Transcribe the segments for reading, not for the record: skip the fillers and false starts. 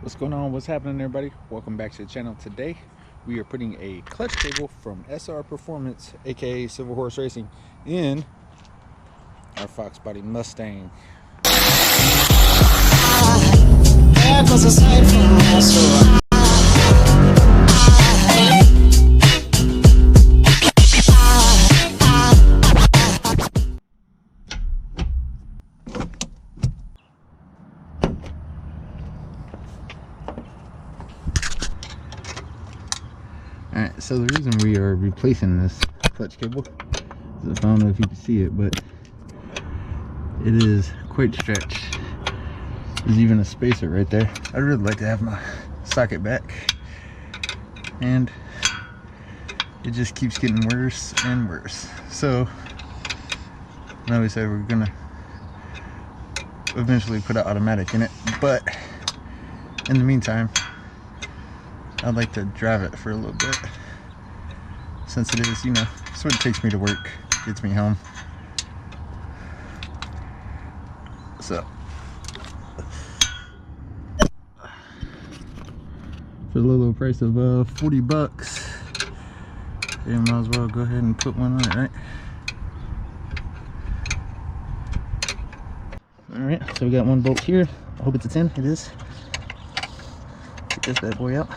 What's going on? What's happening, everybody? Welcome back to the channel. Today we are putting a clutch cable from SR Performance, aka Silver Horse Racing, in our Foxbody Mustang. Alright, so the reason we are replacing this clutch cable is, I don't know if you can see it, but it is quite stretched. There's even a spacer right there. I'd really like to have my socket back, and it just keeps getting worse and worse. So now we said we're gonna eventually put an automatic in it, but in the meantime I'd like to drive it for a little bit, since it is, you know, it's what it takes me to work, gets me home. So for the low price of 40 bucks, you might as well go ahead and put one on it, right? Alright, so we got one bolt here. I hope it's a 10. It is. Get this bad boy out.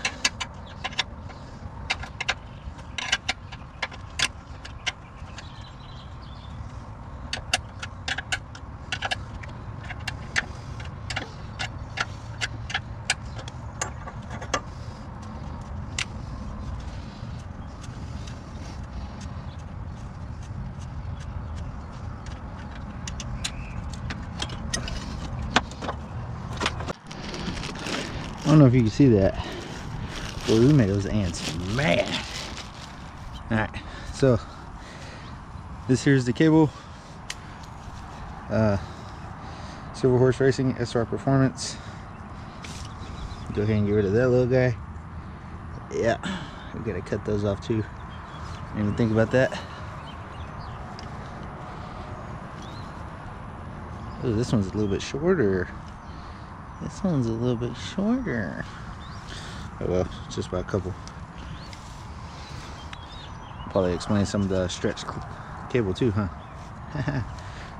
I don't know if you can see that, but we made those ants mad. Alright, so this here's the cable. Silver Horse Racing, SR Performance. Go ahead and get rid of that little guy. Yeah, we gotta cut those off too. Didn't even think about that. Oh, this one's a little bit shorter. This one's a little bit shorter. Oh well, just by a couple. Probably explain some of the stretch cable too, huh?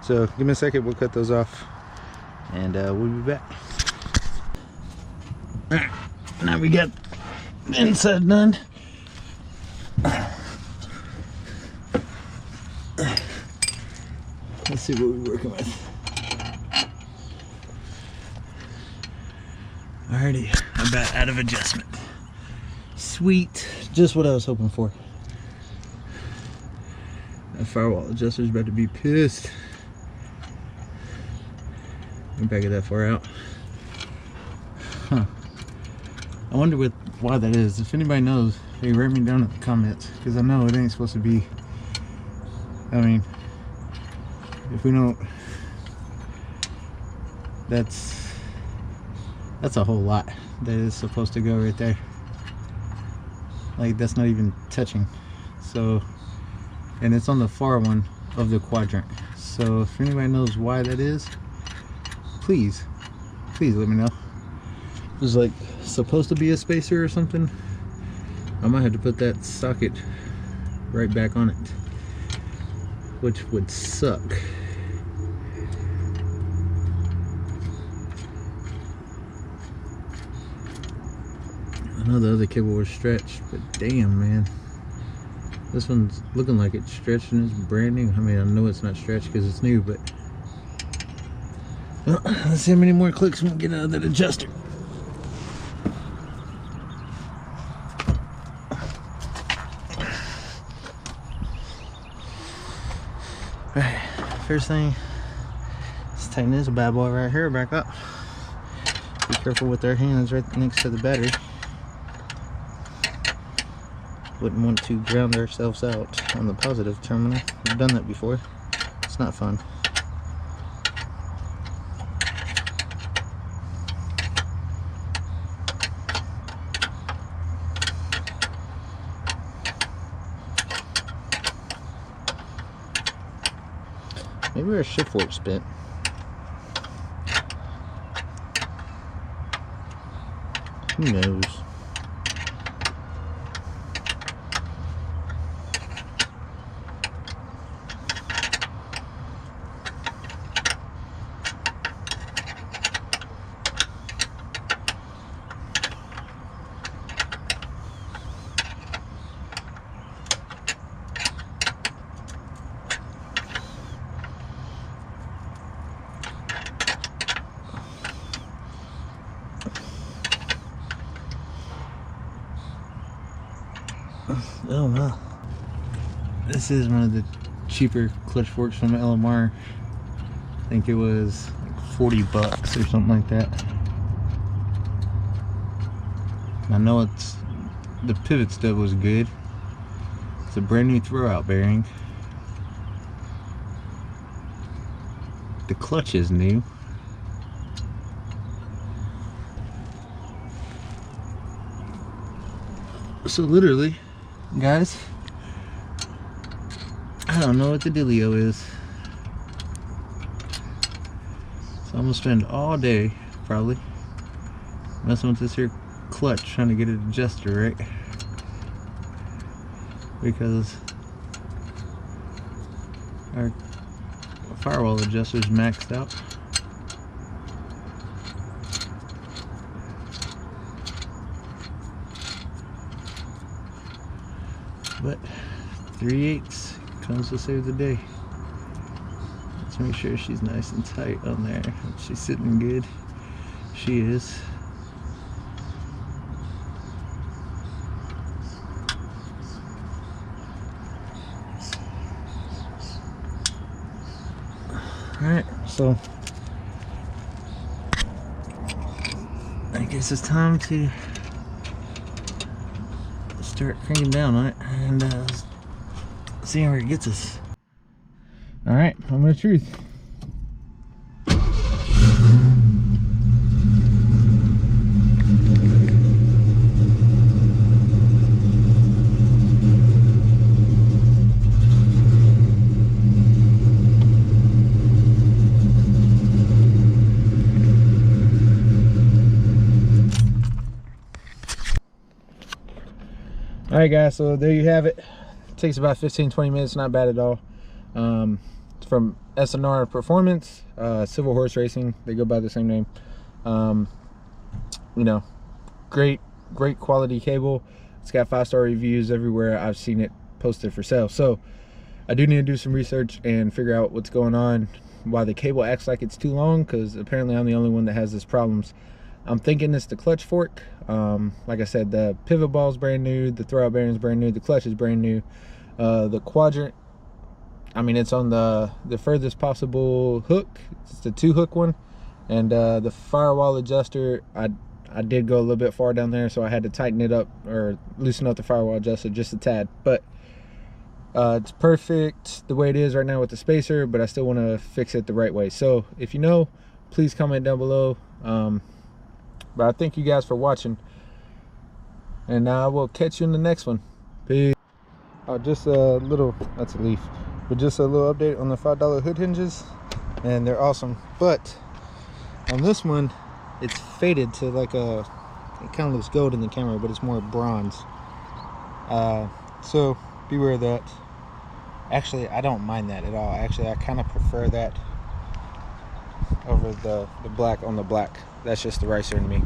So give me a second, we'll cut those off, and we'll be back. Alright, now we got the inside done. Let's see what we're working with. Alrighty, about out of adjustment. Sweet, just what I was hoping for. That firewall adjuster's about to be pissed. I'm back it that far out. Huh. I wonder why that is. If anybody knows, hey, write me down in the comments, because I know it ain't supposed to be. I mean, if we don't, that's a whole lot that is supposed to go right there. Like, that's not even touching. So, and it's on the far one of the quadrant. So if anybody knows why that is, please let me know. There's like supposed to be a spacer or something. I might have to put that socket right back on it, which would suck. I know the other cable was stretched, but damn, man, this one's looking like it's stretched and it's brand new. I mean, I know it's not stretched because it's new, but well, let's see how many more clicks we can get out of that adjuster. Alright, first thing, let's tighten this bad boy right here back up. Be careful with our hands right next to the battery. Wouldn't want to ground ourselves out on the positive terminal. We've done that before. It's not fun. Maybe our shift fork's bent. Who knows? Oh wow. This is one of the cheaper clutch forks from LMR. I think it was like 40 bucks or something like that. I know it's, the pivot stub was good. It's a brand new throwout bearing. The clutch is new. So literally, guys, I don't know what the dealio is. So I'm gonna spend all day probably messing with this here clutch, trying to get it adjusted right, because our firewall adjuster's maxed out. But 3/8 comes to save the day. Let's make sure she's nice and tight on there. She's sitting good. She is. Alright, so I guess it's time to start cranking down on it and seeing where it gets us. Alright, moment of truth. Alright guys, so there you have it. It takes about 15-20 minutes, not bad at all. It's from SNR Performance, Civil Horse Racing, they go by the same name. You know, great quality cable. It's got 5-star reviews everywhere I've seen it posted for sale. So I do need to do some research and figure out what's going on, why the cable acts like it's too long, because apparently I'm the only one that has this problems. I'm thinking it's the clutch fork. Like I said, the pivot ball is brand new, the throwout bearing is brand new, the clutch is brand new. The quadrant, I mean, it's on the furthest possible hook. It's the 2-hook one. And the firewall adjuster, I did go a little bit far down there, so I had to tighten it up or loosen up the firewall adjuster just a tad. But it's perfect the way it is right now with the spacer, but I still want to fix it the right way. So if you know, please comment down below. But I thank you guys for watching, and I will catch you in the next one. Peace. Oh, just a little, that's a leaf, but just a little update on the $5 hood hinges, and they're awesome. But on this one, it's faded to like a, it kind of looks gold in the camera, but it's more bronze. So beware of that. Actually, I don't mind that at all. Actually, I kind of prefer that over the black on the black. That's just the racer in me.